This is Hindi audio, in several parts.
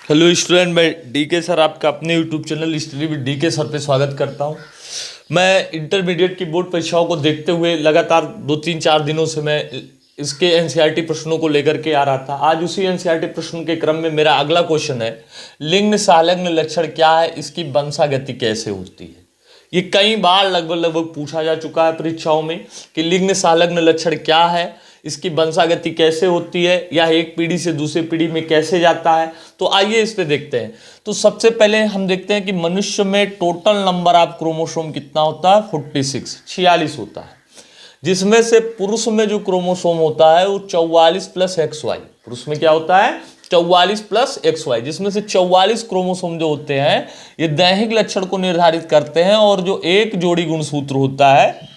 हेलो स्टूडेंट, मैं डीके सर आपका अपने YouTube channel study with DK sir पे स्वागत करता हूं। मैं इंटरमीडिएट की बोर्ड परीक्षाओं को देखते हुए लगातार 2-3-4 दिनों से मैं इसके एनसीईआरटी प्रश्नों को लेकर के आ रहा था। आज उसी एनसीईआरटी प्रश्न के क्रम में मेरा अगला क्वेश्चन है, लिंग संलग्न लक्षण क्या है, इसकी वंशागति कैसे होती है। ये कई बार लगभग पूछा जा चुका है परीक्षाओं में कि लिंग संलग्न लक्षण क्या है, इसकी वंशागति कैसे होती है, या एक पीढ़ी से दूसरी पीढ़ी में कैसे जाता है। तो आइए इस पे देखते हैं। तो सबसे पहले हम देखते हैं कि मनुष्य में टोटल नंबर ऑफ क्रोमोसोम कितना होता है, 46 होता है, जिसमें से पुरुष में जो क्रोमोसोम होता है वो 44 प्लस XY। पुरुष में क्या होता है, 44 प्लस XY, जिसमें से 44 क्रोमोसोम जो होते हैं ये दैहिक लक्षण को निर्धारित करते हैं, और जो एक जोड़ी गुणसूत्र होता है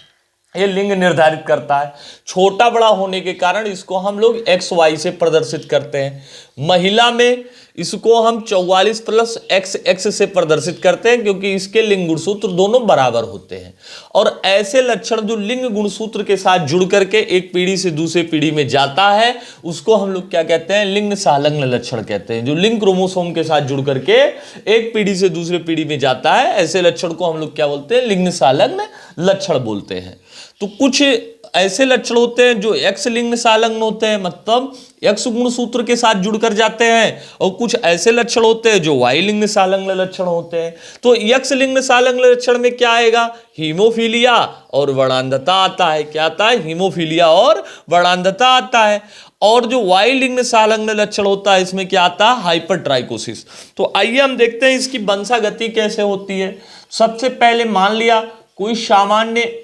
ये लिंग निर्धारित करता है। छोटा बड़ा होने के कारण इसको हम लोग XY से प्रदर्शित करते हैं। महिला में इसको हम 44 प्लस XX से प्रदर्शित करते हैं, क्योंकि इसके लिंग गुणसूत्र दोनों बराबर होते हैं। और ऐसे लक्षण जो लिंग गुणसूत्र के साथ जुड़ करके एक पीढ़ी से दूसरी पीढ़ी में जाता है उसको हम लोग क्या कहते हैं, लिंग संलग्न लक्षण कहते हैं। जो लिंग क्रोमोसोम के साथ जुड़ करके एक पीढ़ी से दूसरी पीढ़ी में जाता है, ऐसे लक्षण को हम लोग क्या बोलते हैं, लिंग संलग्न लक्षण बोलते हैं। तो कुछ ऐसे लक्षण होते हैं जो X लिंग संलग्न होते हैं, मतलब X गुणसूत्र के साथ जुड़कर जाते हैं, और कुछ ऐसे लक्षण होते हैं जो Y लिंग संलग्न लक्षण होते हैं। तो X लिंग संलग्न लक्षण में क्या आएगा, हीमोफीलिया और वर्णांधता आता है। क्या आता है, हीमोफीलिया और वर्णांधता आता है। और जो Y लिंग संलग्न लक्षण होता है इसमें क्या आता है, हाइपरट्राइकोसिस। तो आइए हम देखते हैं इसकी वंशागति कैसे होती है। सबसे पहले मान लिया कोई सामान्य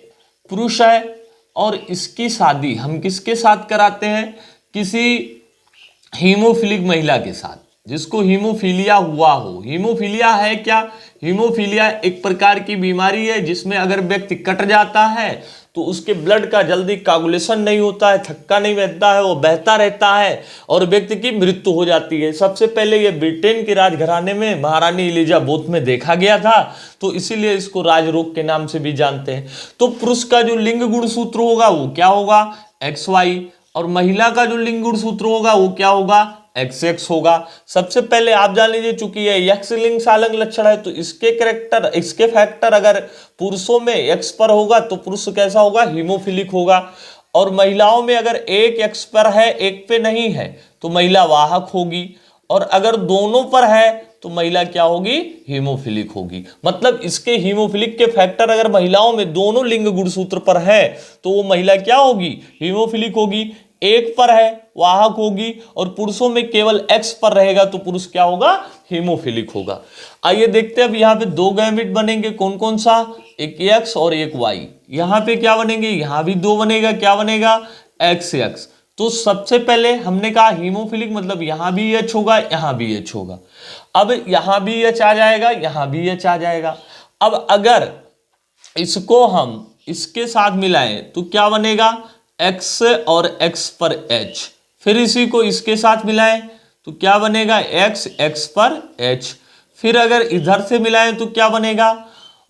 पुरुष है और इसकी शादी हम किसके साथ कराते हैं, किसी हीमोफिलिक महिला के साथ, जिसको हीमोफीलिया हुआ हो। हीमोफीलिया है क्या, हीमोफीलिया एक प्रकार की बीमारी है जिसमें अगर व्यक्ति कट जाता है तो उसके ब्लड का जल्दी कागुलेशन नहीं होता है, थक्का नहीं बहता है, वो बहता रहता है और व्यक्ति की मृत्यु हो जाती है। सबसे पहले ये ब्रिटेन के राजघराने में महारानी एलिजाबेथ में देखा गया था, तो इसीलिए इसको राजरोग के नाम से भी जानते हैं। तो पुरुष का जो लिंग गुणसूत्र होगा वो क्या होगा, XY, और महिला का जो लिंग गुणसूत्र होगा वो क्या होगा, XX होगा। सबसे पहले आप जान लीजिए, चूंकि ये X लिंग संलग्न लक्षण है तो इसके फैक्टर अगर पुरुषों में X पर होगा तो पुरुष कैसा होगा, हीमोफिलिक होगा। और महिलाओं में अगर एक X पर है एक पे नहीं है तो महिला वाहक होगी, और अगर दोनों पर है तो महिला क्या होगी, हीमोफिलिक होगी। मतलब इसके हीमोफिलिक के फैक्टर अगर महिलाओं में दोनों लिंग गुणसूत्र पर है तो वो महिला क्या होगी, हीमोफिलिक होगी। एक पर है वाहक होगी, और पुरुषों में केवल X पर रहेगा तो पुरुष क्या होगा, हीमोफिलिक होगा। आइए देखते हैं अब यहाँ पे दो गैमेट बनेंगे, कौन कौन सा, एक X और एक Y। यहाँ पे क्या बनेंगे, यहाँ भी दो बनेगा, क्या बनेगा, XX। तो सबसे पहले हमने कहा हीमोफिलिक मतलब यहाँ भी H होगा, यहाँ भी H होगा। अब यहाँ भी H आ जाएगा, यहाँ भी H आ जाएगा। अब अगर इसको हम इसके साथ मिलाएं तो क्या बनेगा, X और X पर H। फिर इसी को इसके साथ मिलाएं तो क्या बनेगा, X पर H। फिर अगर इधर से मिलाएं तो क्या बनेगा,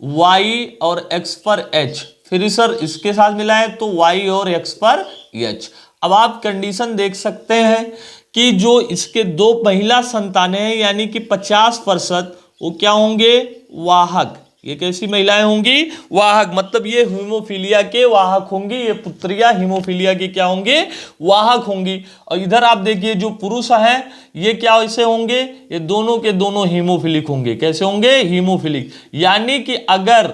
Y और X पर H। फिर सर इसके साथ मिलाएं तो Y और X पर H। अब आप कंडीशन देख सकते हैं कि जो इसके दो महिला संतानें हैं यानी कि 50% वो क्या होंगे, वाहक। ये कैसी महिलाएं होंगी, वाहक, मतलब ये हीमोफीलिया के वाहक होंगी। ये पुत्रियां हीमोफीलिया की क्या होंगे, वाहक होंगी। और इधर आप देखिए जो पुरुष हैं ये क्या ऐसे होंगे, ये दोनों के दोनों हीमोफिलिक होंगे। कैसे होंगे, हीमोफिलिक। यानी कि अगर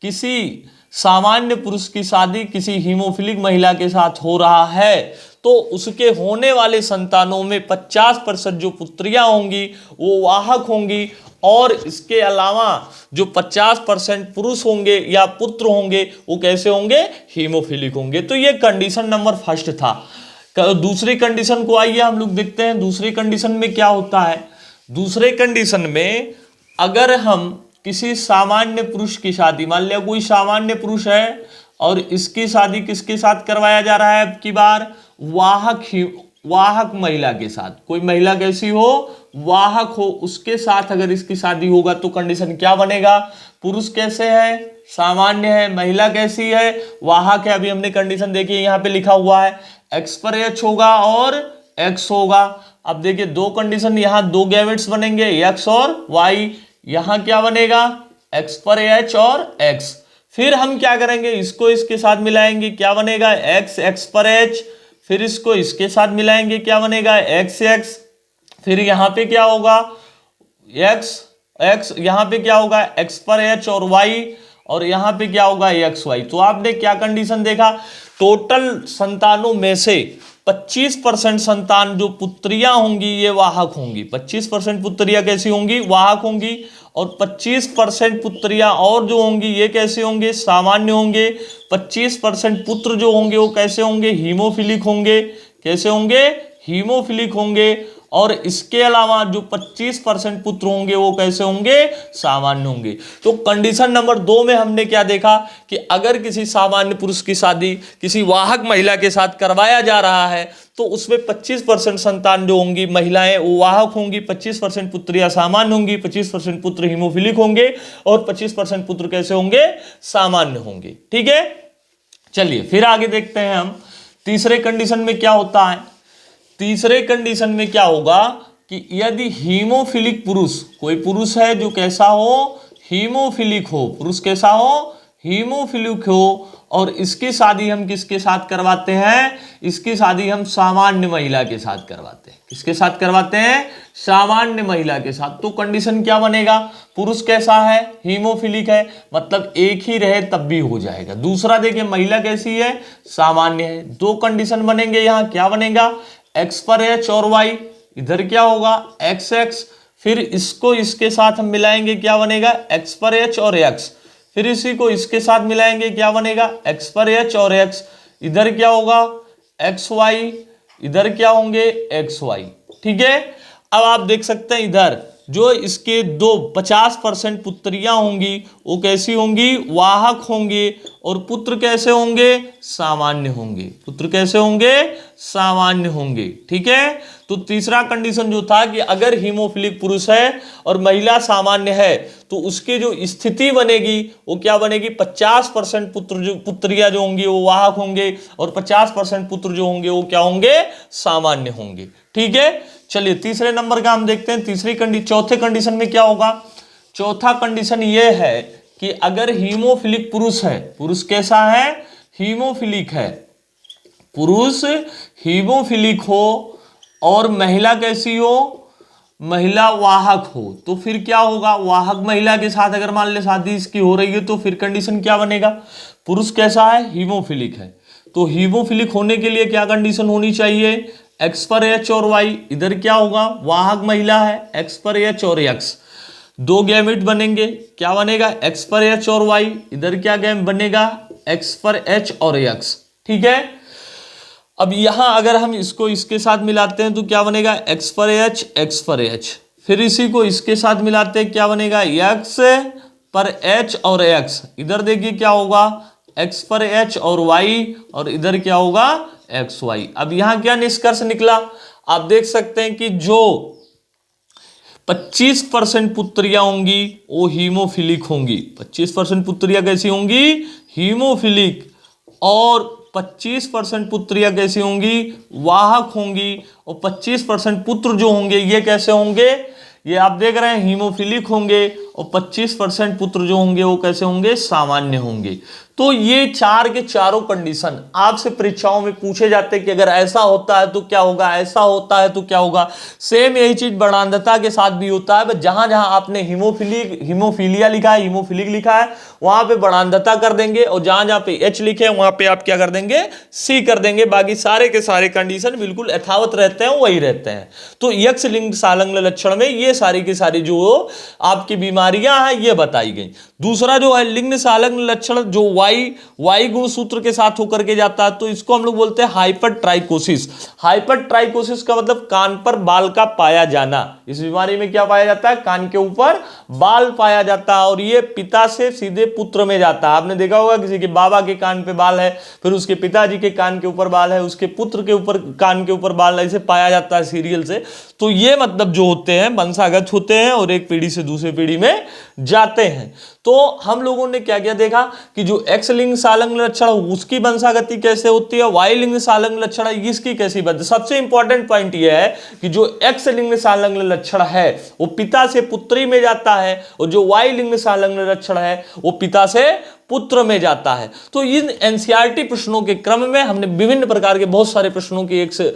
किसी सामान्य पुरुष की शादी किसी हीमोफिलिक महिला के साथ हो रहा है तो उसके होने वाले संतानों में 50% जो पुत्रियां होंगी वो वाहक होंगी, और इसके अलावा जो 50% पुरुष होंगे या पुत्र होंगे वो कैसे होंगे, हीमोफिलिक होंगे। तो ये कंडीशन नंबर फर्स्ट था। दूसरी कंडीशन को आइए हम लोग देखते हैं। दूसरी कंडीशन में क्या होता है, दूसरे कंडीशन में अगर हम किसी सामान्य पुरुष की शादी, मान लिया कोई सामान्य पुरुष है और इसकी शादी किसके साथ करवाया जा रहा है, अब की बार वाहक महिला के साथ। कोई महिला कैसी हो, वाहक हो, उसके साथ अगर इसकी शादी होगा तो कंडीशन क्या बनेगा, पुरुष कैसे है, सामान्य है, महिला कैसी है, वाहक है। अभी हमने कंडीशन देखी, यहाँ पे लिखा हुआ है X पर H होगा और x होगा। अब देखिए दो कंडीशन, यहां दो गैमेट्स बनेंगे x और y, यहां क्या बनेगा x पर h और x। फिर हम क्या करेंगे, इसको इसके साथ मिलाएंगे, क्या बनेगा x x पर h, फिर इसको इसके साथ मिलाएंगे, क्या बनेगा x x, फिर यहां पे क्या होगा x x, यहां पे क्या होगा x पर h और y, और यहां पे क्या होगा एक्स वाई। तो आपने क्या कंडीशन देखा, टोटल संतानों में से 25% संतान जो पुत्रियां होंगी ये वाहक होंगी, 25% पुत्रियां कैसी होंगी, वाहक होंगी, और 25% पुत्रियां और जो होंगी ये कैसे होंगे, सामान्य होंगे। 25% पुत्र जो होंगे वो कैसे होंगे, हीमोफिलिक होंगे, कैसे होंगे, हीमोफिलिक होंगे। और इसके अलावा जो 25% पुत्र होंगे वो कैसे होंगे, सामान्य होंगे। तो कंडीशन नंबर 2 में हमने क्या देखा कि अगर किसी सामान्य पुरुष की शादी किसी वाहक महिला के साथ करवाया जा रहा है तो उसमें 25% संतान जो होंगी महिलाएं वो वाहक होंगी, 25% पुत्रियां सामान्य होंगी, 25% पुत्र हीमोफिलिक होंगे, और 25% पुत्र कैसे होंगे, सामान्य होंगे। ठीक है, चलिए फिर आगे देखते हैं हम तीसरे कंडीशन में क्या होता है। तीसरे कंडीशन में क्या होगा कि यदि हीमोफिलिक पुरुष, कोई पुरुष है जो कैसा हो, हीमोफिलिक हो, पुरुष कैसा हो, हीमोफिलिक हो, और इसकी शादी हम किसके साथ करवाते हैं, इसकी शादी हम सामान्य महिला के साथ करवाते हैं। किसके साथ करवाते हैं, सामान्य महिला के साथ। तो कंडीशन क्या बनेगा, पुरुष कैसा है, हीमोफिलिक है, मतलब एक ही रहे तब भी हो जाएगा। दूसरा देखिए महिला कैसी है, सामान्य है। दो कंडीशन बनेंगे, यहां क्या बनेगा, x पर h और y, इधर क्या होगा x x, फिर इसको इसके साथ हम मिलाएंगे, क्या बनेगा x पर h और x, फिर इसी को इसके साथ मिलाएंगे, क्या बनेगा x पर h और x, इधर क्या होगा x y, इधर क्या होंगे x y। ठीक है, अब आप देख सकते हैं इधर जो इसके दो 50% पुत्रियां होंगी वो कैसी होंगी, वाहक होंगे, और पुत्र कैसे होंगे, सामान्य होंगे, पुत्र कैसे होंगे, सामान्य होंगे। ठीक है, तो तीसरा कंडीशन जो था कि अगर हीमोफिलिक पुरुष है और महिला सामान्य है तो उसकी जो स्थिति बनेगी वो क्या बनेगी, 50% पुत्र जो पुत्रियां जो होंगी वो वाहक होंगे, और 50% पुत्र जो होंगे वो क्या होंगे, सामान्य होंगे। ठीक है, चलिए तीसरे नंबर का हम देखते हैं। चौथे कंडीशन में क्या होगा, चौथा कंडीशन ये है कि अगर हीमोफिलिक पुरुष है, पुरुष कैसा है, हीमोफिलिक है, पुरुष हीमोफिलिक हो और महिला कैसी हो, महिला वाहक हो, तो फिर क्या होगा, वाहक महिला के साथ अगर मान ले शादी इसकी हो रही है तो फिर कंडीशन क्या बनेगा, पुरुष कैसा है, हीमोफिलिक है, तो हीमोफिलिक होने के लिए क्या कंडीशन होनी चाहिए, x पर h और y, इधर क्या होगा, वाहक महिला है, x पर h और x, दो गैमेट बनेंगे, क्या बनेगा x पर h और y, इधर क्या गैम बनेगा x पर h और x। ठीक है, अब यहां अगर हम इसको इसके साथ मिलाते हैं तो क्या बनेगा x पर h, फिर इसी को इसके साथ मिलाते हैं, क्या बनेगा x पर h और x, इधर देखिए क्या होगा x पर h और y, और इधर क्या होगा एक्स वाई। अब यहां क्या निष्कर्ष निकला, आप देख सकते हैं कि जो 25% पुत्रियां होंगी वो हीमोफिलिक होंगी, 25% पुत्रियां कैसी होंगी, हीमोफिलिक, और 25% पुत्रियां कैसी होंगी, वाहक होंगी, और 25% पुत्र जो होंगे ये कैसे होंगे, ये आप देख रहे हैं हीमोफिलिक होंगे, और 25% पुत्र जो होंगे वो कैसे होंगे, सामान्य होंगे। तो ये चार के चारों कंडीशन आपसे परीक्षाओं में पूछे जाते हैं कि अगर ऐसा होता है तो क्या होगा, ऐसा होता है तो क्या होगा। सेम यही चीज वर्णांधता के साथ भी होता है, बस जहां जहां आपने हीमोफीलिया लिखा है, हीमोफिलिक लिखा है, वहां पे वर्णांधता कर देंगे, और जहां जहां पे एच लिखे हैं वहां पे आप क्या कर देंगे, सी कर देंगे। बाकी सारे के सारे कंडीशन बिल्कुल यथावत रहते हैं, वही रहते हैं। तो यक्ष लिंग सालंग लक्षण में ये सारी की सारी जो आपकी बीमारियां हैं ये बताई गई। दूसरा जो है लिंग सालंग लक्षण जो वाई गुण सूत्र के साथ होकर के जाता है, तो इसको हम लोग बोलते हैं हाइपरट्राइकोसिस। हाइपरट्राइकोसिस का मतलब कान पर बाल का पाया जाना। इस बीमारी में क्या पाया जाता है, कान के ऊपर बाल पाया जाता है, और ये पिता से सीधे पुत्र में जाता है। आपने देखा होगा किसी के बाबा के कान पे बाल है, फिर उसके पिताजी के कान के ऊपर बाल है, उसके पुत्र के ऊपर कान के ऊपर बाल ऐसे पाया जाता है सीरियल से। तो ये मतलब जो होते हैं वंशागत होते हैं और एक पीढ़ी से दूसरी पीढ़ी में जाते हैं। तो हम लोगों ने क्या क्या देखा कि जो एक्स लिंग सालंग लक्षण उसकी वंशागति कैसे होती है, वाई लिंग सालंग लक्षण इसकी कैसी बनती है। सबसे इंपॉर्टेंट पॉइंट यह है कि जो एक्स लिंग सालंग लक्षण है वो पिता से पुत्री में जाता है, और जो वाई लिंग सालंग लक्षण है वो पिता से पुत्र में जाता है। तो इन एनसीईआरटी प्रश्नों के क्रम में हमने विभिन्न प्रकार के बहुत सारे प्रश्नों की एक से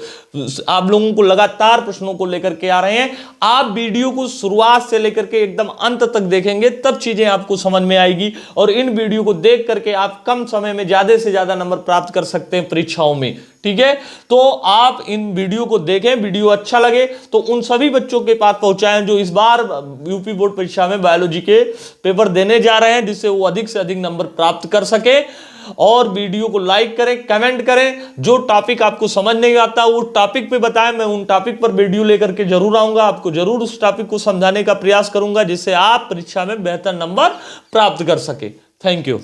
आप लोगों को लगातार प्रश्नों को लेकर के आ रहे हैं। आप वीडियो को शुरुआत से लेकर के एकदम अंत तक देखेंगे तब चीजें आपको समझ में आएगी, और इन वीडियो को देख करके आप कम समय में ज्यादा से ज्यादा नंबर प्राप्त कर सकते हैं परीक्षाओं में। ठीक है, तो आप इन वीडियो को देखें, वीडियो अच्छा लगे तो उन सभी बच्चों के पास पहुंचाएं जो इस बार यूपी बोर्ड परीक्षा में बायोलॉजी के पेपर देने जा रहे हैं, जिससे वो अधिक से अधिक नंबर प्राप्त कर सके। और वीडियो को लाइक करें, कमेंट करें, जो टॉपिक आपको समझ नहीं आता वो टॉपिक पे बताएं, मैं उन टॉपिक पर वीडियो लेकर के जरूर आऊंगा, आपको जरूर उस टॉपिक को समझाने का प्रयास करूंगा जिससे आप परीक्षा में बेहतर नंबर प्राप्त कर सके। Thank you.